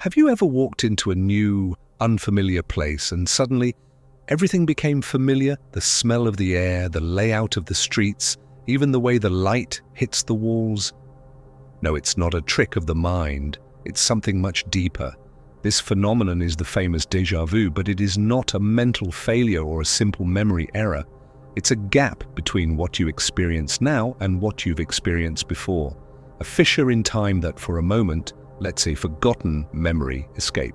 Have you ever walked into a new, unfamiliar place and suddenly everything became familiar? The smell of the air, the layout of the streets, even the way the light hits the walls? No, it's not a trick of the mind. It's something much deeper. This phenomenon is the famous déjà vu, but it is not a mental failure or a simple memory error. It's a gap between what you experience now and what you've experienced before. A fissure in time that for a moment lets a forgotten memory escape.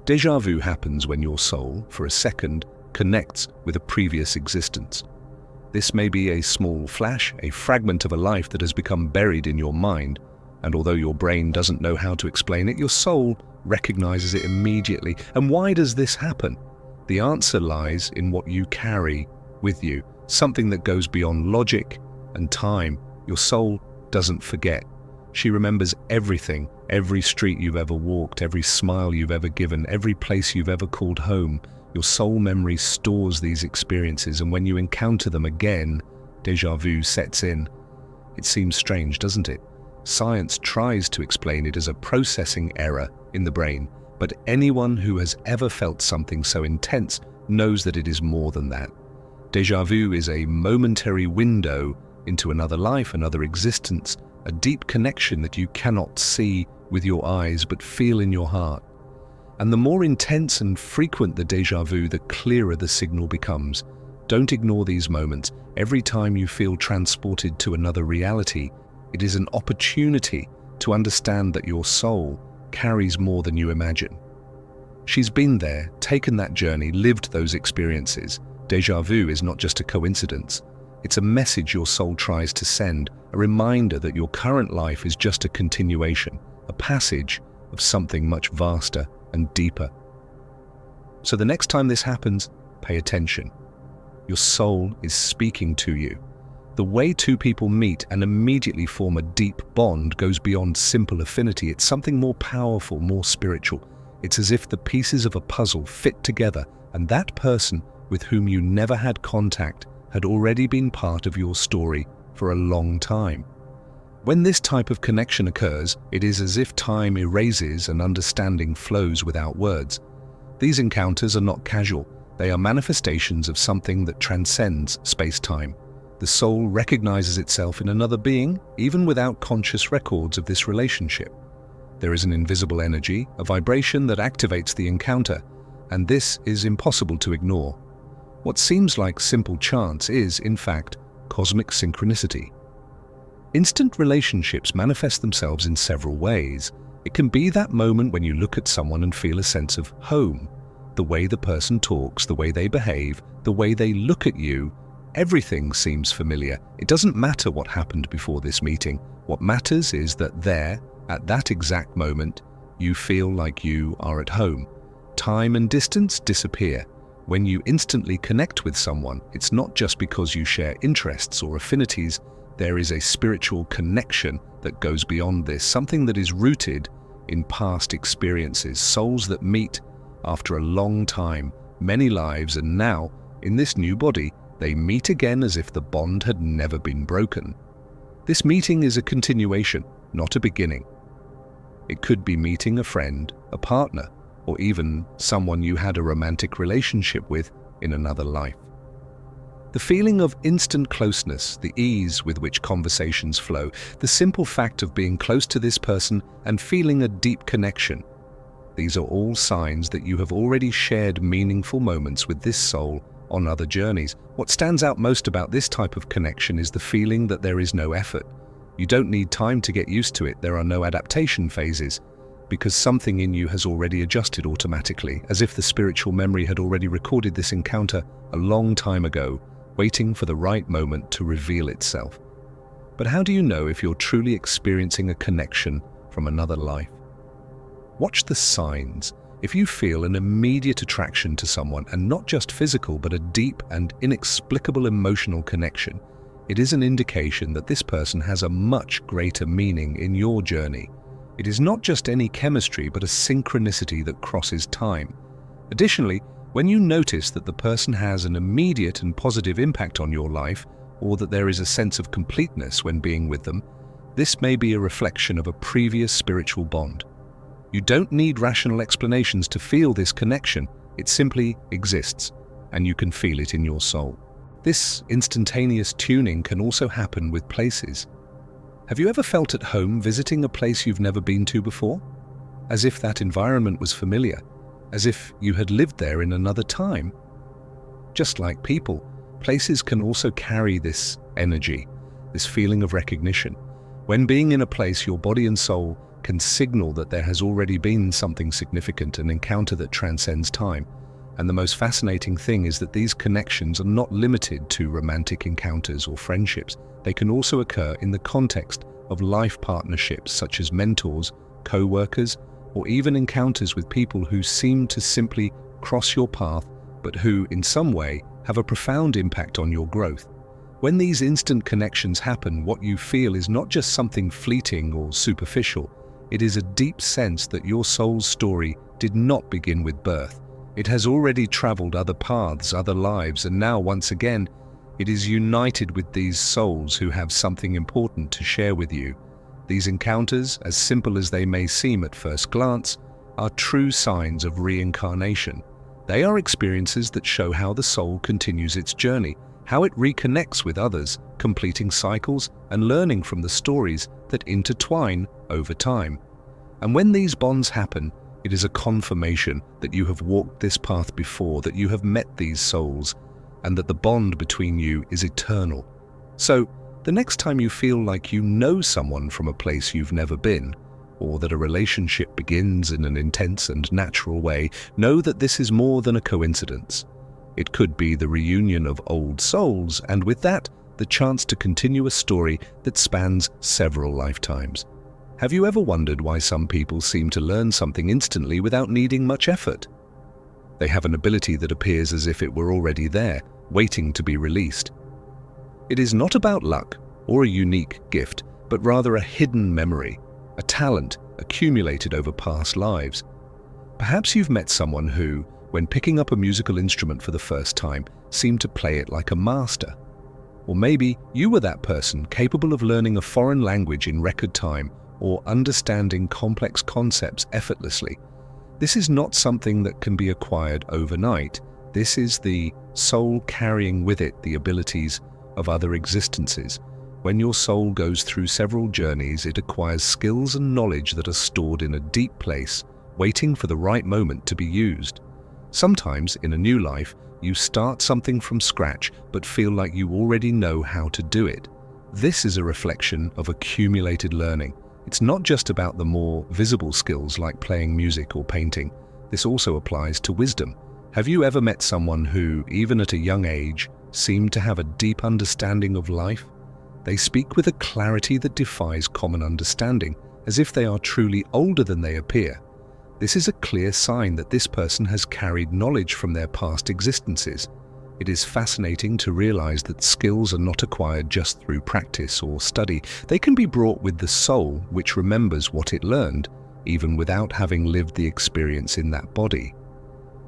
Déjà vu happens when your soul, for a second, connects with a previous existence. This may be a small flash, a fragment of a life that has become buried in your mind, and although your brain doesn't know how to explain it, your soul recognizes it immediately. And why does this happen? The answer lies in what you carry with you, something that goes beyond logic and time. Your soul doesn't forget. She remembers everything, every street you've ever walked, every smile you've ever given, every place you've ever called home. Your soul memory stores these experiences, and when you encounter them again, déjà vu sets in. It seems strange, doesn't it? Science tries to explain it as a processing error in the brain, but anyone who has ever felt something so intense knows that it is more than that. Déjà vu is a momentary window into another life, another existence, a deep connection that you cannot see with your eyes but feel in your heart. And the more intense and frequent the déjà vu, the clearer the signal becomes. Don't ignore these moments. Every time you feel transported to another reality, it is an opportunity to understand that your soul carries more than you imagine. She's been there, taken that journey, lived those experiences. Déjà vu is not just a coincidence. It's a message your soul tries to send, a reminder that your current life is just a continuation, a passage of something much vaster and deeper. So the next time this happens, pay attention. Your soul is speaking to you. The way two people meet and immediately form a deep bond goes beyond simple affinity. It's something more powerful, more spiritual. It's as if the pieces of a puzzle fit together, and that person with whom you never had contact had already been part of your story for a long time. When this type of connection occurs, it is as if time erases and understanding flows without words. These encounters are not casual. They are manifestations of something that transcends space-time. The soul recognizes itself in another being, even without conscious records of this relationship. There is an invisible energy, a vibration that activates the encounter, and this is impossible to ignore. What seems like simple chance is, in fact, cosmic synchronicity. Instant relationships manifest themselves in several ways. It can be that moment when you look at someone and feel a sense of home. The way the person talks, the way they behave, the way they look at you, everything seems familiar. It doesn't matter what happened before this meeting. What matters is that there, at that exact moment, you feel like you are at home. Time and distance disappear. When you instantly connect with someone, it's not just because you share interests or affinities. There is a spiritual connection that goes beyond this, something that is rooted in past experiences, souls that meet after a long time, many lives, and now, in this new body, they meet again as if the bond had never been broken. This meeting is a continuation, not a beginning. It could be meeting a friend, a partner, or even someone you had a romantic relationship with in another life. The feeling of instant closeness, the ease with which conversations flow, the simple fact of being close to this person and feeling a deep connection, these are all signs that you have already shared meaningful moments with this soul on other journeys. What stands out most about this type of connection is the feeling that there is no effort. You don't need time to get used to it. There are no adaptation phases, because something in you has already adjusted automatically, as if the spiritual memory had already recorded this encounter a long time ago, waiting for the right moment to reveal itself. But how do you know if you're truly experiencing a connection from another life? Watch the signs. If you feel an immediate attraction to someone, and not just physical, but a deep and inexplicable emotional connection, it is an indication that this person has a much greater meaning in your journey. It is not just any chemistry, but a synchronicity that crosses time. Additionally, when you notice that the person has an immediate and positive impact on your life, or that there is a sense of completeness when being with them, this may be a reflection of a previous spiritual bond. You don't need rational explanations to feel this connection. It simply exists, and you can feel it in your soul. This instantaneous tuning can also happen with places. Have you ever felt at home visiting a place you've never been to before? As if that environment was familiar, as if you had lived there in another time? Just like people, places can also carry this energy, this feeling of recognition. When being in a place, your body and soul can signal that there has already been something significant, an encounter that transcends time. And the most fascinating thing is that these connections are not limited to romantic encounters or friendships. They can also occur in the context of life partnerships such as mentors, co-workers, or even encounters with people who seem to simply cross your path, but who, in some way, have a profound impact on your growth. When these instant connections happen, what you feel is not just something fleeting or superficial. It is a deep sense that your soul's story did not begin with birth. It has already traveled other paths, other lives, and now, once again, it is united with these souls who have something important to share with you. These encounters, as simple as they may seem at first glance, are true signs of reincarnation. They are experiences that show how the soul continues its journey, how it reconnects with others, completing cycles and learning from the stories that intertwine over time. And when these bonds happen, it is a confirmation that you have walked this path before, that you have met these souls, and that the bond between you is eternal. So, the next time you feel like you know someone from a place you've never been, or that a relationship begins in an intense and natural way, know that this is more than a coincidence. It could be the reunion of old souls, and with that, the chance to continue a story that spans several lifetimes. Have you ever wondered why some people seem to learn something instantly without needing much effort? They have an ability that appears as if it were already there, waiting to be released. It is not about luck or a unique gift, but rather a hidden memory, a talent accumulated over past lives. Perhaps you've met someone who, when picking up a musical instrument for the first time, seemed to play it like a master. Or maybe you were that person capable of learning a foreign language in record time or understanding complex concepts effortlessly. This is not something that can be acquired overnight. This is the soul carrying with it the abilities of other existences. When your soul goes through several journeys, it acquires skills and knowledge that are stored in a deep place, waiting for the right moment to be used. Sometimes, in a new life, you start something from scratch but feel like you already know how to do it. This is a reflection of accumulated learning. It's not just about the more visible skills like playing music or painting. This also applies to wisdom. Have you ever met someone who, even at a young age, seemed to have a deep understanding of life? They speak with a clarity that defies common understanding, as if they are truly older than they appear. This is a clear sign that this person has carried knowledge from their past existences. It is fascinating to realize that skills are not acquired just through practice or study. They can be brought with the soul, which remembers what it learned, even without having lived the experience in that body.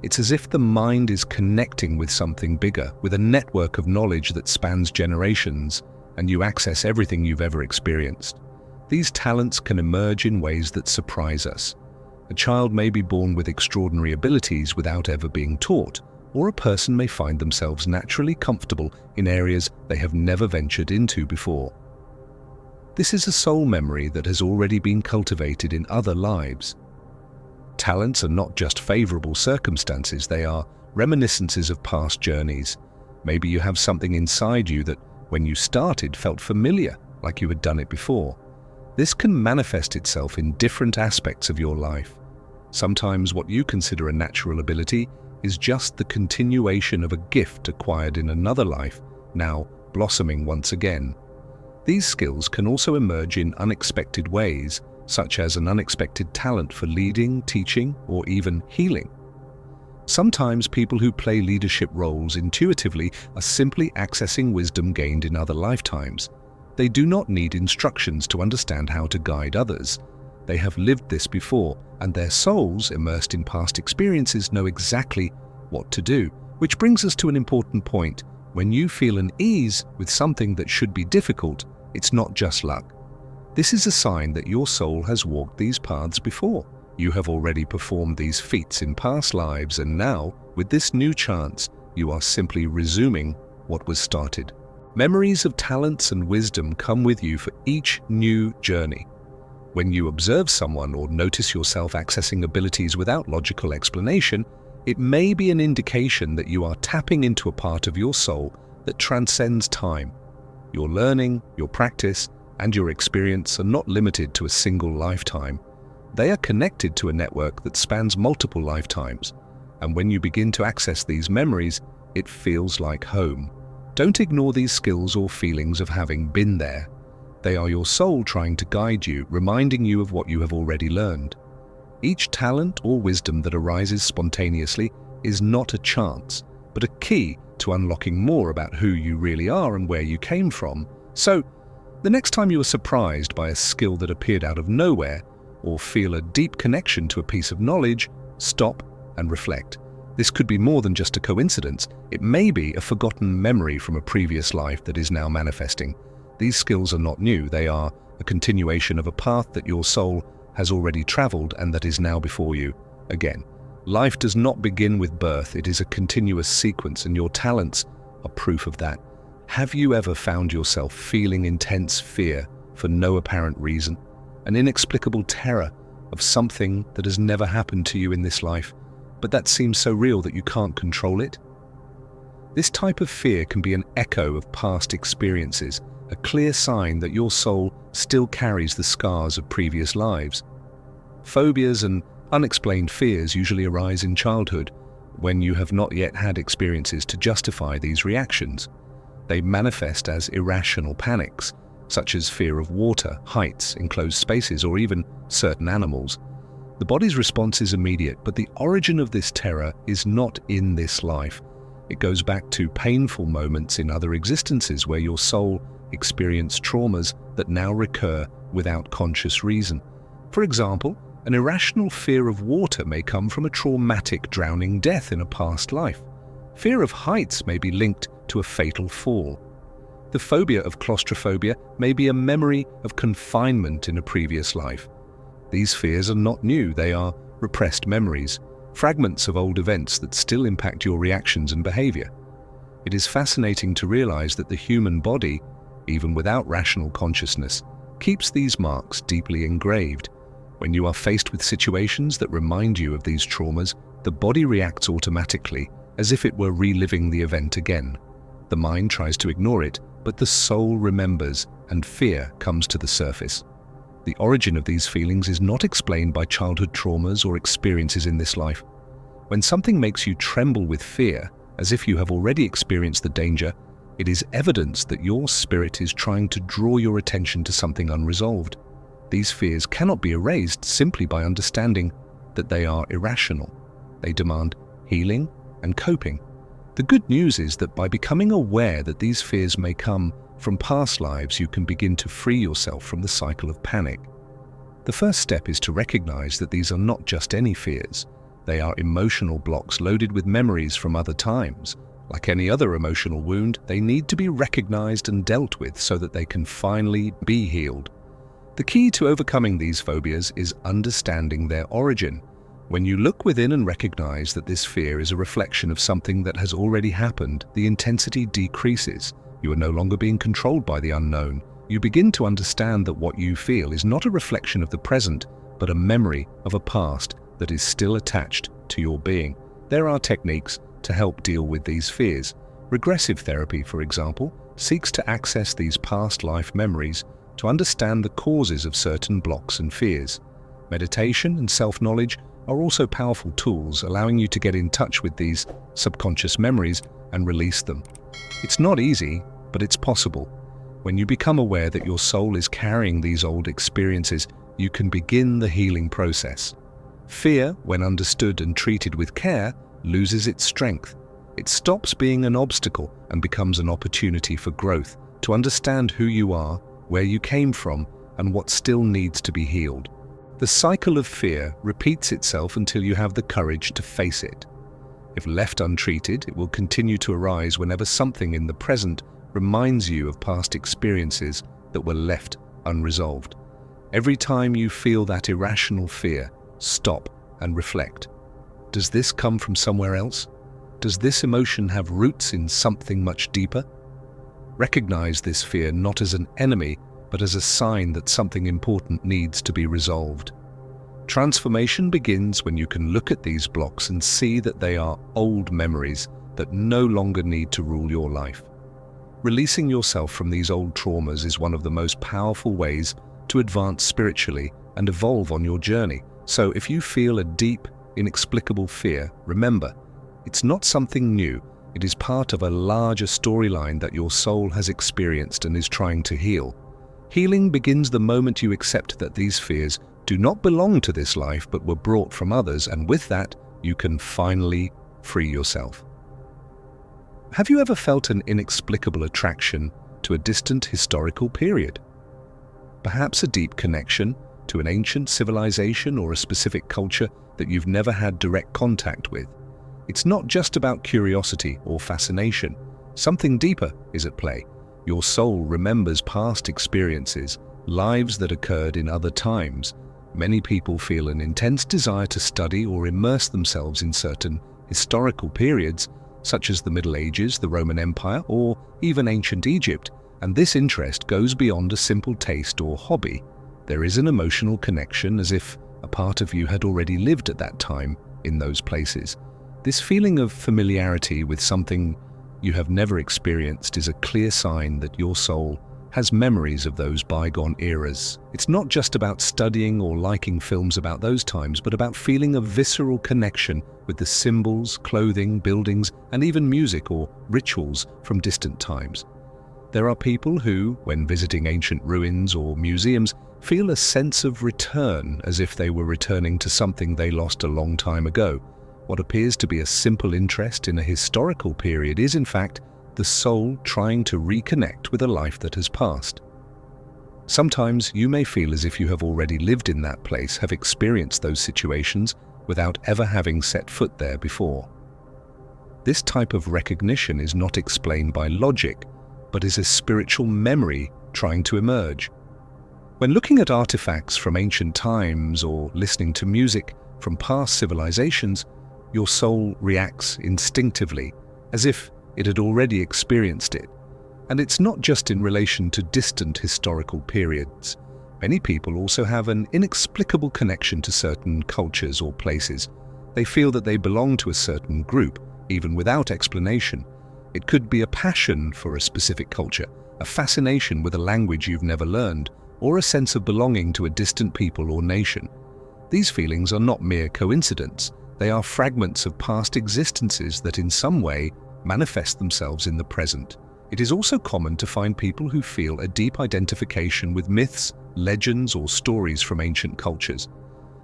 It's as if the mind is connecting with something bigger, with a network of knowledge that spans generations, and you access everything you've ever experienced. These talents can emerge in ways that surprise us. A child may be born with extraordinary abilities without ever being taught, or a person may find themselves naturally comfortable in areas they have never ventured into before. This is a soul memory that has already been cultivated in other lives. Talents are not just favorable circumstances, they are reminiscences of past journeys. Maybe you have something inside you that, when you started, felt familiar, like you had done it before. This can manifest itself in different aspects of your life. Sometimes what you consider a natural ability is just the continuation of a gift acquired in another life, now blossoming once again. These skills can also emerge in unexpected ways, such as an unexpected talent for leading, teaching, or even healing. Sometimes people who play leadership roles intuitively are simply accessing wisdom gained in other lifetimes. They do not need instructions to understand how to guide others. They have lived this before, and their souls, immersed in past experiences, know exactly what to do. Which brings us to an important point. When you feel an ease with something that should be difficult, it's not just luck. This is a sign that your soul has walked these paths before. You have already performed these feats in past lives, and now, with this new chance, you are simply resuming what was started. Memories of talents and wisdom come with you for each new journey. When you observe someone or notice yourself accessing abilities without logical explanation, it may be an indication that you are tapping into a part of your soul that transcends time. Your learning, your practice, and your experience are not limited to a single lifetime. They are connected to a network that spans multiple lifetimes, and when you begin to access these memories, it feels like home. Don't ignore these skills or feelings of having been there. They are your soul trying to guide you, reminding you of what you have already learned. Each talent or wisdom that arises spontaneously is not a chance, but a key to unlocking more about who you really are and where you came from. So, the next time you are surprised by a skill that appeared out of nowhere, or feel a deep connection to a piece of knowledge, stop and reflect. This could be more than just a coincidence. It may be a forgotten memory from a previous life that is now manifesting. These skills are not new. They are a continuation of a path that your soul has already traveled and that is now before you. Again, life does not begin with birth. It is a continuous sequence, and your talents are proof of that. Have you ever found yourself feeling intense fear for no apparent reason? An inexplicable terror of something that has never happened to you in this life, but that seems so real that you can't control it? This type of fear can be an echo of past experiences, a clear sign that your soul still carries the scars of previous lives. Phobias and unexplained fears usually arise in childhood, when you have not yet had experiences to justify these reactions. They manifest as irrational panics, such as fear of water, heights, enclosed spaces, or even certain animals. The body's response is immediate, but the origin of this terror is not in this life. It goes back to painful moments in other existences where your soul experienced traumas that now recur without conscious reason. For example, an irrational fear of water may come from a traumatic drowning death in a past life. Fear of heights may be linked to a fatal fall. The phobia of claustrophobia may be a memory of confinement in a previous life. These fears are not new. They are repressed memories, fragments of old events that still impact your reactions and behavior. It is fascinating to realize that the human body, even without rational consciousness, keeps these marks deeply engraved. When you are faced with situations that remind you of these traumas, the body reacts automatically, as if it were reliving the event again. The mind tries to ignore it, but the soul remembers, and fear comes to the surface. The origin of these feelings is not explained by childhood traumas or experiences in this life. When something makes you tremble with fear, as if you have already experienced the danger, it is evidence that your spirit is trying to draw your attention to something unresolved. These fears cannot be erased simply by understanding that they are irrational. They demand healing and coping. The good news is that by becoming aware that these fears may come from past lives, you can begin to free yourself from the cycle of panic. The first step is to recognize that these are not just any fears. They are emotional blocks loaded with memories from other times. Like any other emotional wound, they need to be recognized and dealt with so that they can finally be healed. The key to overcoming these phobias is understanding their origin. When you look within and recognize that this fear is a reflection of something that has already happened, the intensity decreases. You are no longer being controlled by the unknown. You begin to understand that what you feel is not a reflection of the present, but a memory of a past that is still attached to your being. There are techniques to help deal with these fears. Regressive therapy, for example, seeks to access these past life memories to understand the causes of certain blocks and fears. Meditation and self-knowledge are also powerful tools, allowing you to get in touch with these subconscious memories and release them. It's not easy, but it's possible. When you become aware that your soul is carrying these old experiences, you can begin the healing process. Fear, when understood and treated with care, loses its strength. It stops being an obstacle and becomes an opportunity for growth, to understand who you are, where you came from, and what still needs to be healed. The cycle of fear repeats itself until you have the courage to face it. If left untreated, it will continue to arise whenever something in the present reminds you of past experiences that were left unresolved. Every time you feel that irrational fear, stop and reflect. Does this come from somewhere else? Does this emotion have roots in something much deeper? Recognize this fear not as an enemy, but as a sign that something important needs to be resolved. Transformation begins when you can look at these blocks and see that they are old memories that no longer need to rule your life. Releasing yourself from these old traumas is one of the most powerful ways to advance spiritually and evolve on your journey. So if you feel a deep, inexplicable fear, remember, it's not something new. It is part of a larger storyline that your soul has experienced and is trying to heal. Healing begins the moment you accept that these fears do not belong to this life but were brought from others, and with that, you can finally free yourself. Have you ever felt an inexplicable attraction to a distant historical period? Perhaps a deep connection to an ancient civilization or a specific culture that you've never had direct contact with. It's not just about curiosity or fascination. Something deeper is at play. Your soul remembers past experiences, lives that occurred in other times. Many people feel an intense desire to study or immerse themselves in certain historical periods, such as the Middle Ages, the Roman Empire, or even ancient Egypt, and this interest goes beyond a simple taste or hobby. There is an emotional connection, as if a part of you had already lived at that time in those places. This feeling of familiarity with something you have never experienced is a clear sign that your soul has memories of those bygone eras. It's not just about studying or liking films about those times, but about feeling a visceral connection with the symbols, clothing, buildings, and even music or rituals from distant times. There are people who, when visiting ancient ruins or museums, feel a sense of return, as if they were returning to something they lost a long time ago. What appears to be a simple interest in a historical period is, in fact, the soul trying to reconnect with a life that has passed. Sometimes you may feel as if you have already lived in that place, have experienced those situations without ever having set foot there before. This type of recognition is not explained by logic, but is a spiritual memory trying to emerge. When looking at artifacts from ancient times or listening to music from past civilizations, your soul reacts instinctively, as if it had already experienced it. And it's not just in relation to distant historical periods. Many people also have an inexplicable connection to certain cultures or places. They feel that they belong to a certain group, even without explanation. It could be a passion for a specific culture, a fascination with a language you've never learned, or a sense of belonging to a distant people or nation. These feelings are not mere coincidence. They are fragments of past existences that in some way manifest themselves in the present. It is also common to find people who feel a deep identification with myths, legends, or stories from ancient cultures.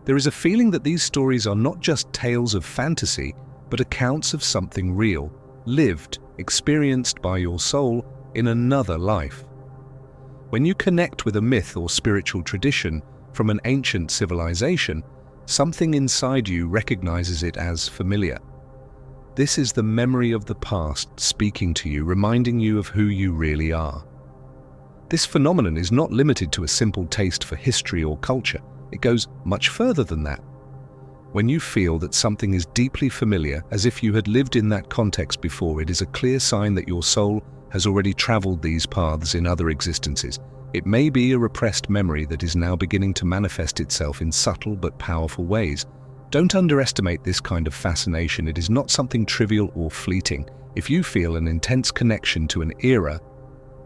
There is a feeling that these stories are not just tales of fantasy, but accounts of something real, lived, experienced by your soul in another life. When you connect with a myth or spiritual tradition from an ancient civilization, something inside you recognizes it as familiar. This is the memory of the past speaking to you, reminding you of who you really are. This phenomenon is not limited to a simple taste for history or culture. It goes much further than that. When you feel that something is deeply familiar, as if you had lived in that context before, it is a clear sign that your soul has already traveled these paths in other existences. It may be a repressed memory that is now beginning to manifest itself in subtle but powerful ways. Don't underestimate this kind of fascination. It is not something trivial or fleeting. If you feel an intense connection to an era,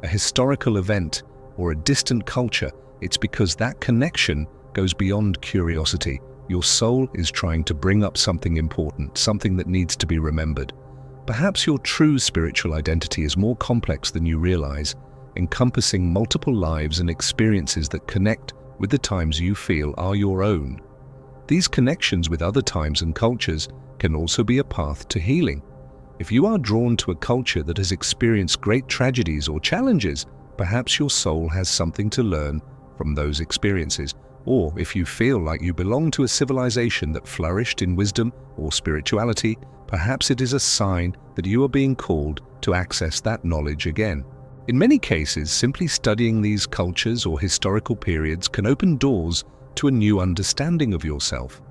a historical event, or a distant culture, it's because that connection goes beyond curiosity. Your soul is trying to bring up something important, something that needs to be remembered. Perhaps your true spiritual identity is more complex than you realize, encompassing multiple lives and experiences that connect with the times you feel are your own. These connections with other times and cultures can also be a path to healing. If you are drawn to a culture that has experienced great tragedies or challenges, perhaps your soul has something to learn from those experiences. Or if you feel like you belong to a civilization that flourished in wisdom or spirituality, perhaps it is a sign that you are being called to access that knowledge again. In many cases, simply studying these cultures or historical periods can open doors to a new understanding of yourself.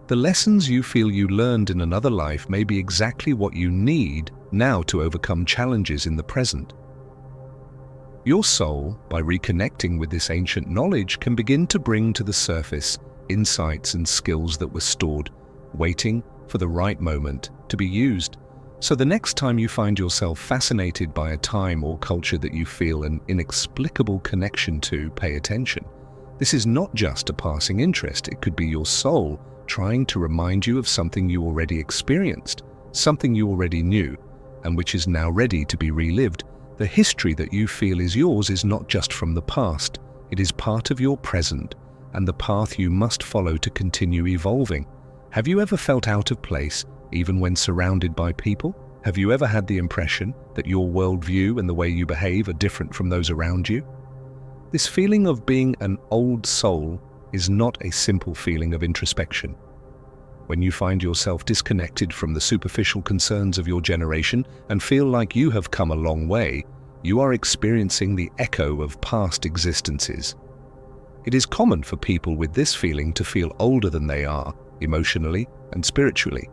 The lessons you feel you learned in another life may be exactly what you need now to overcome challenges in the present. Your soul, by reconnecting with this ancient knowledge, can begin to bring to the surface insights and skills that were stored, waiting for the right moment to be used. So the next time you find yourself fascinated by a time or culture that you feel an inexplicable connection to, pay attention. This is not just a passing interest. It could be your soul trying to remind you of something you already experienced, something you already knew, and which is now ready to be relived. The history that you feel is yours is not just from the past. It is part of your present and the path you must follow to continue evolving. Have you ever felt out of place, even when surrounded by people? Have you ever had the impression that your worldview and the way you behave are different from those around you? This feeling of being an old soul is not a simple feeling of introspection. When you find yourself disconnected from the superficial concerns of your generation and feel like you have come a long way, you are experiencing the echo of past existences. It is common for people with this feeling to feel older than they are, emotionally and spiritually.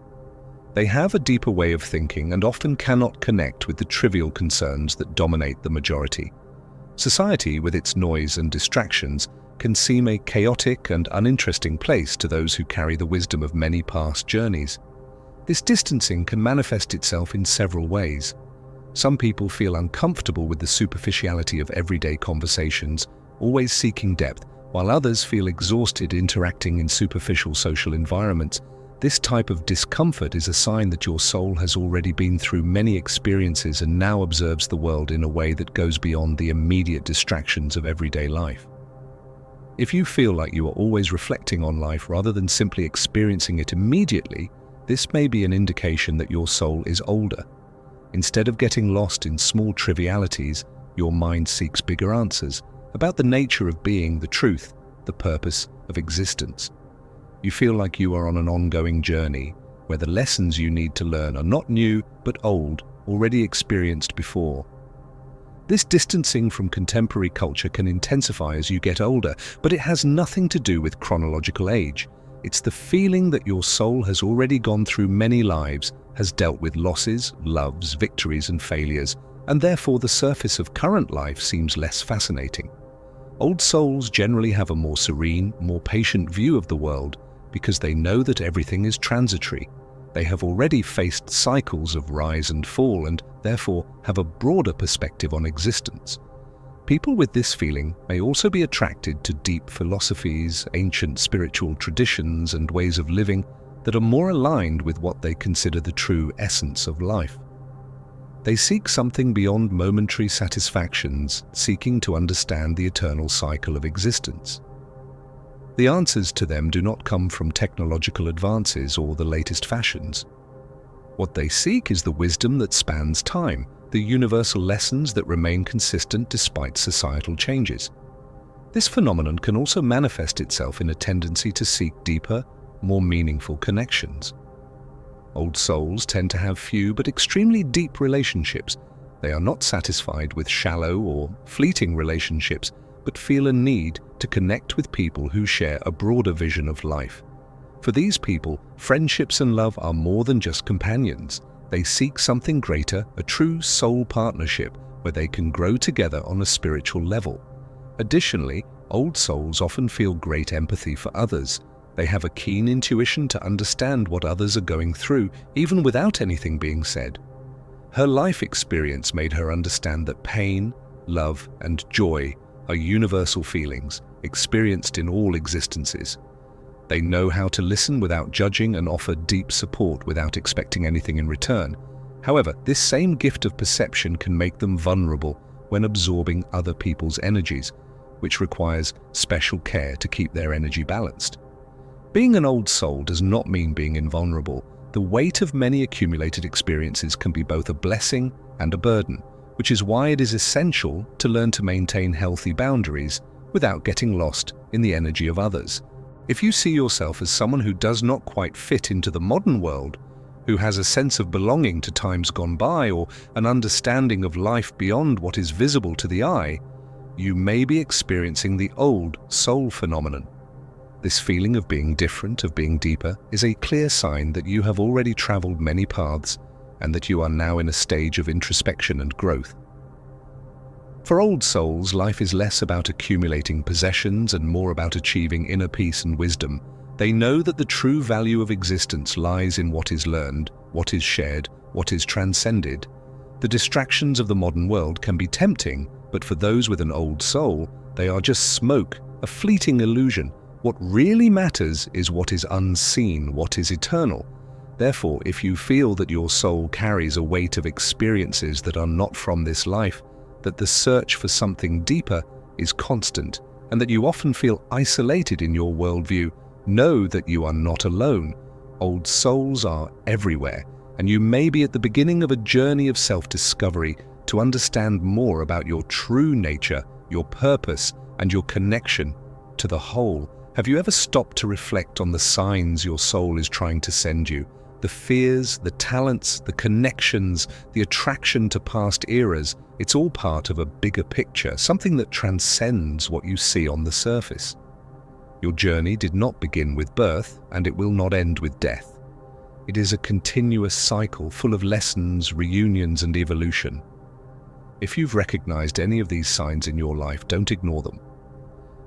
They have a deeper way of thinking and often cannot connect with the trivial concerns that dominate the majority. Society, with its noise and distractions, can seem a chaotic and uninteresting place to those who carry the wisdom of many past journeys. This distancing can manifest itself in several ways. Some people feel uncomfortable with the superficiality of everyday conversations, always seeking depth, while others feel exhausted interacting in superficial social environments. This type of discomfort is a sign that your soul has already been through many experiences and now observes the world in a way that goes beyond the immediate distractions of everyday life. If you feel like you are always reflecting on life rather than simply experiencing it immediately, this may be an indication that your soul is older. Instead of getting lost in small trivialities, your mind seeks bigger answers about the nature of being, the truth, the purpose of existence. You feel like you are on an ongoing journey where the lessons you need to learn are not new but old, already experienced before. This distancing from contemporary culture can intensify as you get older, but it has nothing to do with chronological age. It's the feeling that your soul has already gone through many lives, has dealt with losses, loves, victories and failures, and therefore the surface of current life seems less fascinating. Old souls generally have a more serene, more patient view of the world because they know that everything is transitory. They have already faced cycles of rise and fall and therefore have a broader perspective on existence. People with this feeling may also be attracted to deep philosophies, ancient spiritual traditions and ways of living that are more aligned with what they consider the true essence of life. They seek something beyond momentary satisfactions, seeking to understand the eternal cycle of existence. The answers to them do not come from technological advances or the latest fashions. What they seek is the wisdom that spans time, the universal lessons that remain consistent despite societal changes. This phenomenon can also manifest itself in a tendency to seek deeper, more meaningful connections. Old souls tend to have few but extremely deep relationships. They are not satisfied with shallow or fleeting relationships, but feel a need to connect with people who share a broader vision of life. For these people, friendships and love are more than just companions. They seek something greater, a true soul partnership where they can grow together on a spiritual level. Additionally, old souls often feel great empathy for others. They have a keen intuition to understand what others are going through, even without anything being said. Her life experience made her understand that pain, love, and joy are universal feelings experienced in all existences. They know how to listen without judging and offer deep support without expecting anything in return. However, this same gift of perception can make them vulnerable when absorbing other people's energies, which requires special care to keep their energy balanced. Being an old soul does not mean being invulnerable. The weight of many accumulated experiences can be both a blessing and a burden, which is why it is essential to learn to maintain healthy boundaries without getting lost in the energy of others. If you see yourself as someone who does not quite fit into the modern world, who has a sense of belonging to times gone by or an understanding of life beyond what is visible to the eye, you may be experiencing the old soul phenomenon. This feeling of being different, of being deeper, is a clear sign that you have already traveled many paths and that you are now in a stage of introspection and growth. For old souls, life is less about accumulating possessions and more about achieving inner peace and wisdom. They know that the true value of existence lies in what is learned, what is shared, what is transcended. The distractions of the modern world can be tempting, but for those with an old soul, they are just smoke, a fleeting illusion. What really matters is what is unseen, what is eternal. Therefore, if you feel that your soul carries a weight of experiences that are not from this life, that the search for something deeper is constant, and that you often feel isolated in your worldview, know that you are not alone. Old souls are everywhere, and you may be at the beginning of a journey of self-discovery to understand more about your true nature, your purpose, and your connection to the whole. Have you ever stopped to reflect on the signs your soul is trying to send you? The fears, the talents, the connections, the attraction to past eras, it's all part of a bigger picture, something that transcends what you see on the surface. Your journey did not begin with birth, and it will not end with death. It is a continuous cycle full of lessons, reunions, and evolution. If you've recognized any of these signs in your life, don't ignore them.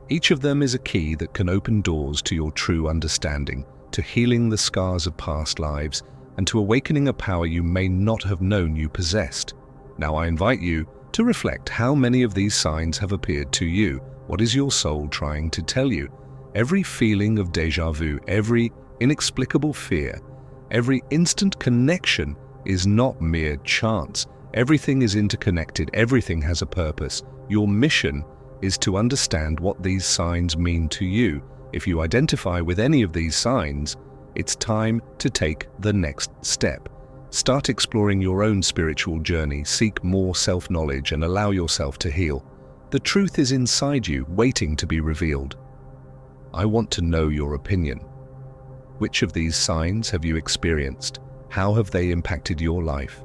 Each of them is a key that can open doors to your true understanding, to healing the scars of past lives, and to awakening a power you may not have known you possessed. Now I invite you to reflect how many of these signs have appeared to you. What is your soul trying to tell you? Every feeling of déjà vu, every inexplicable fear, every instant connection is not mere chance. Everything is interconnected, everything has a purpose. Your mission is to understand what these signs mean to you. If you identify with any of these signs, it's time to take the next step. Start exploring your own spiritual journey, seek more self-knowledge, and allow yourself to heal. The truth is inside you, waiting to be revealed. I want to know your opinion. Which of these signs have you experienced? How have they impacted your life?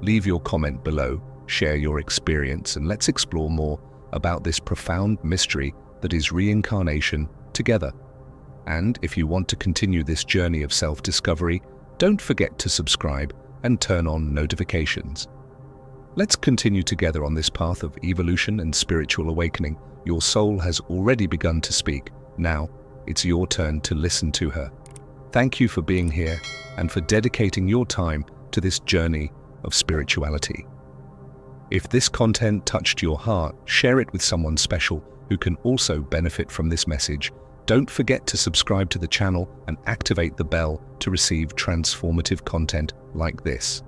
Leave your comment below, share your experience, and let's explore more about this profound mystery that is reincarnation together. And if you want to continue this journey of self-discovery, don't forget to subscribe and turn on notifications. Let's continue together on this path of evolution and spiritual awakening. Your soul has already begun to speak. Now, it's your turn to listen to her. Thank you for being here and for dedicating your time to this journey of spirituality. If this content touched your heart, share it with someone special who can also benefit from this message. Don't forget to subscribe to the channel and activate the bell to receive transformative content like this.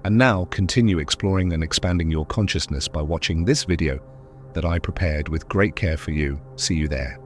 And now continue exploring and expanding your consciousness by watching this video that I prepared with great care for you. See you there.